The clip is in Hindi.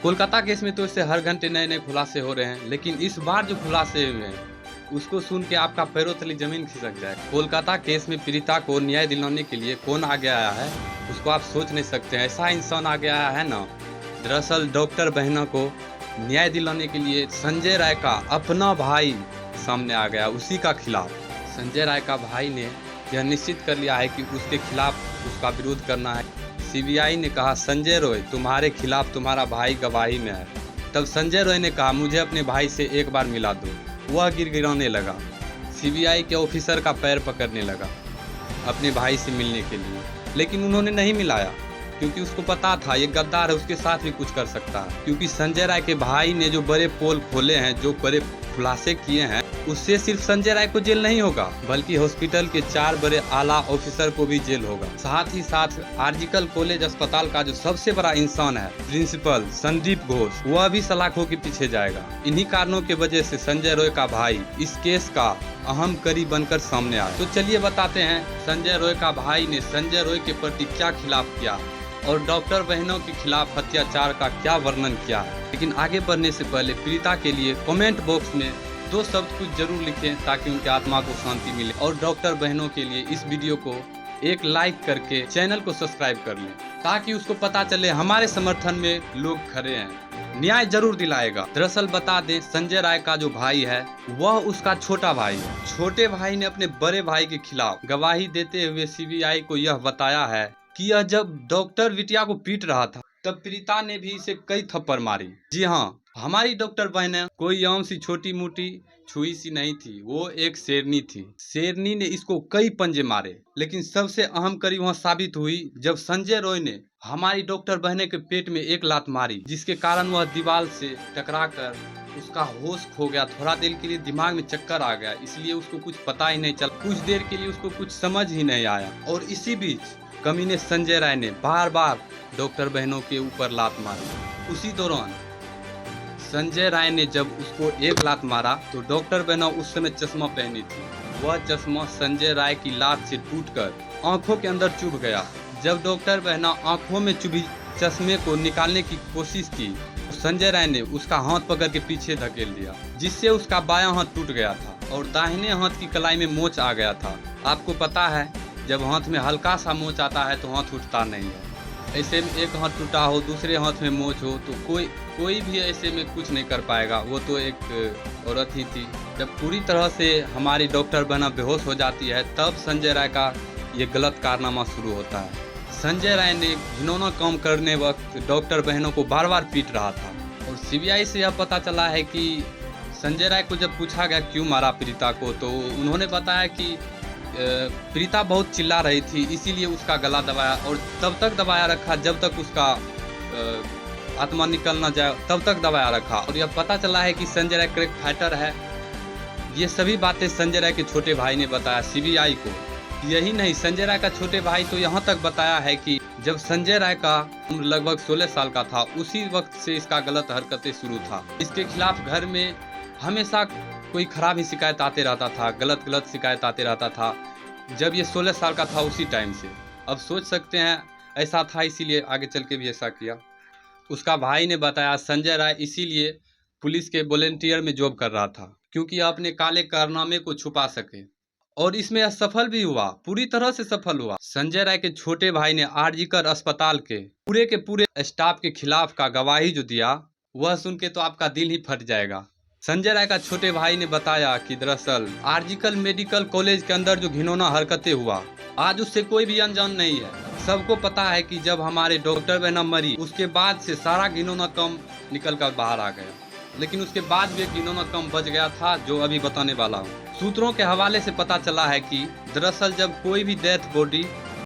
कोलकाता केस में तो इससे हर घंटे नए नए खुलासे हो रहे हैं, लेकिन इस बार जो खुलासे हुए हैं उसको सुन के आपका पैरों तले जमीन खिसक जाए। कोलकाता केस में पीड़िता को न्याय दिलाने के लिए कौन आगे आया है उसको आप सोच नहीं सकते हैं। ऐसा इंसान आगे आया है ना। दरअसल डॉक्टर बहना को न्याय दिलाने के लिए संजय राय का अपना भाई सामने आ गया। उसी का खिलाफ संजय राय का भाई ने यह निश्चित कर लिया है कि उसके खिलाफ उसका विरोध करना है। सीबीआई ने कहा संजय रॉय तुम्हारे खिलाफ तुम्हारा भाई गवाही में है। तब संजय रॉय ने कहा मुझे अपने भाई से एक बार मिला दो। वह गिड़गिड़ाने लगा। सीबीआई के ऑफिसर का पैर पकड़ने लगा अपने भाई से मिलने के लिए, लेकिन उन्होंने नहीं मिलाया क्योंकि उसको पता था ये गद्दार है, उसके साथ भी कुछ कर सकता है। क्योंकि संजय राय के भाई ने जो बड़े पोल खोले हैं, जो बड़े खुलासे किए हैं, उससे सिर्फ संजय राय को जेल नहीं होगा बल्कि हॉस्पिटल के 4 बड़े आला ऑफिसर को भी जेल होगा। साथ ही साथ आरजीकर कॉलेज अस्पताल का जो सबसे बड़ा इंसान है प्रिंसिपल संदीप घोष, वह भी सलाखों के पीछे जाएगा। इन्हीं कारणों की वजह से संजय रॉय का भाई इस केस का अहम कड़ी बनकर सामने आया। तो चलिए बताते हैं संजय रॉय का भाई ने संजय रॉय के प्रति क्या खिलाफ किया और डॉक्टर बहनों के खिलाफ अत्याचार का क्या वर्णन किया है। लेकिन आगे बढ़ने से पहले पीड़िता के लिए कमेंट बॉक्स में 2 शब्द कुछ जरूर लिखें ताकि उनके आत्मा को शांति मिले, और डॉक्टर बहनों के लिए इस वीडियो को एक लाइक करके चैनल को सब्सक्राइब कर लें ताकि उसको पता चले हमारे समर्थन में लोग खड़े हैं, न्याय जरूर दिलाएगा। दरअसल बता दें संजय राय का जो भाई है वह उसका छोटा भाई है। छोटे भाई ने अपने बड़े भाई के खिलाफ गवाही देते हुए सीबीआई को यह बताया है कि यह जब डॉक्टर विटिया को पीट रहा था तब पीड़िता ने भी इसे कई थप्पड़ मारी। जी हाँ, हमारी डॉक्टर बहन कोई आम सी छोटी मोटी छुई सी नहीं थी, वो एक शेरनी थी। शेरनी ने इसको कई पंजे मारे, लेकिन सबसे अहम कड़ी वह साबित हुई जब संजय रॉय ने हमारी डॉक्टर बहने के पेट में एक लात मारी, जिसके कारण वह दीवार से टकराकर उसका होश खो गया। थोड़ा देर के लिए दिमाग में चक्कर आ गया, इसलिए उसको कुछ पता ही नहीं चला। कुछ देर के लिए उसको कुछ समझ ही नहीं आया, और इसी बीच कमीने संजय राय ने बार बार डॉक्टर बहनों के ऊपर लात मारी। उसी दौरान संजय राय ने जब उसको एक लात मारा तो डॉक्टर बहना उस समय चश्मा पहनी थी। वह चश्मा संजय राय की लात से टूटकर आंखों के अंदर चुभ गया। जब डॉक्टर बहना आंखों में चुभी चश्मे को निकालने की कोशिश की तो संजय राय ने उसका हाथ पकड़ के पीछे धकेल दिया, जिससे उसका बायां हाथ टूट गया था और दाहिने हाथ की कलाई में मोच आ गया था। आपको पता है जब हाथ में हल्का सा मोच आता है तो हाथ उठता नहीं है। ऐसे में एक हाथ टूटा हो, दूसरे हाथ में मोच हो तो कोई भी ऐसे में कुछ नहीं कर पाएगा। वो तो एक औरत ही थी। जब पूरी तरह से हमारी डॉक्टर बहना बेहोश हो जाती है तब संजय राय का ये गलत कारनामा शुरू होता है। संजय राय ने घिनौना काम करने वक्त डॉक्टर बहनों को बार बार पीट रहा था, और सीबीआई से यह पता चला है कि संजय राय को जब पूछा गया क्यों मारा पीड़िता को, तो उन्होंने बताया कि पीड़िता बहुत चिल्ला रही थी इसीलिए उसका गला दबाया, और तब तक दबाया रखा जब तक उसका आत्मा निकल ना जाए, तब तक दबाया रखा। और यह पता चला है कि संजय राय क्रैक फाइटर है। ये सभी बातें संजय राय के छोटे भाई ने बताया सीबीआई को। यही नहीं, संजय राय का छोटे भाई तो यहाँ तक बताया है कि जब संजय राय का उम्र लगभग 16 साल का था उसी वक्त से इसका गलत हरकतें शुरू था। इसके खिलाफ घर में हमेशा कोई खराब ही शिकायत आते रहता था, गलत शिकायत आते रहता था। जब ये 16 साल का था उसी टाइम से। अब सोच सकते हैं ऐसा था इसीलिए आगे चल के भी ऐसा किया। उसका भाई ने बताया संजय राय इसीलिए पुलिस के वॉलंटियर में जॉब कर रहा था क्योंकि अपने काले कारनामे को छुपा सके, और इसमें असफल भी हुआ, पूरी तरह से सफल हुआ। संजय राय के छोटे भाई ने आरजीकर अस्पताल के पूरे स्टाफ के खिलाफ का गवाही जो दिया वह सुन के तो आपका दिल ही फट जाएगा। संजय राय का छोटे भाई ने बताया कि दरअसल आरजीकर मेडिकल कॉलेज के अंदर जो घिनौना हरकतें हुआ आज उससे कोई भी अनजान नहीं है। सबको पता है कि जब हमारे डॉक्टर बहना मरी उसके बाद से सारा घिनौना कम निकल कर बाहर आ गया, लेकिन उसके बाद भी घिनौना कम बच गया था जो अभी बताने वाला हूँ। सूत्रों के हवाले से पता चला है कि दरअसल जब कोई भी डेथ बॉडी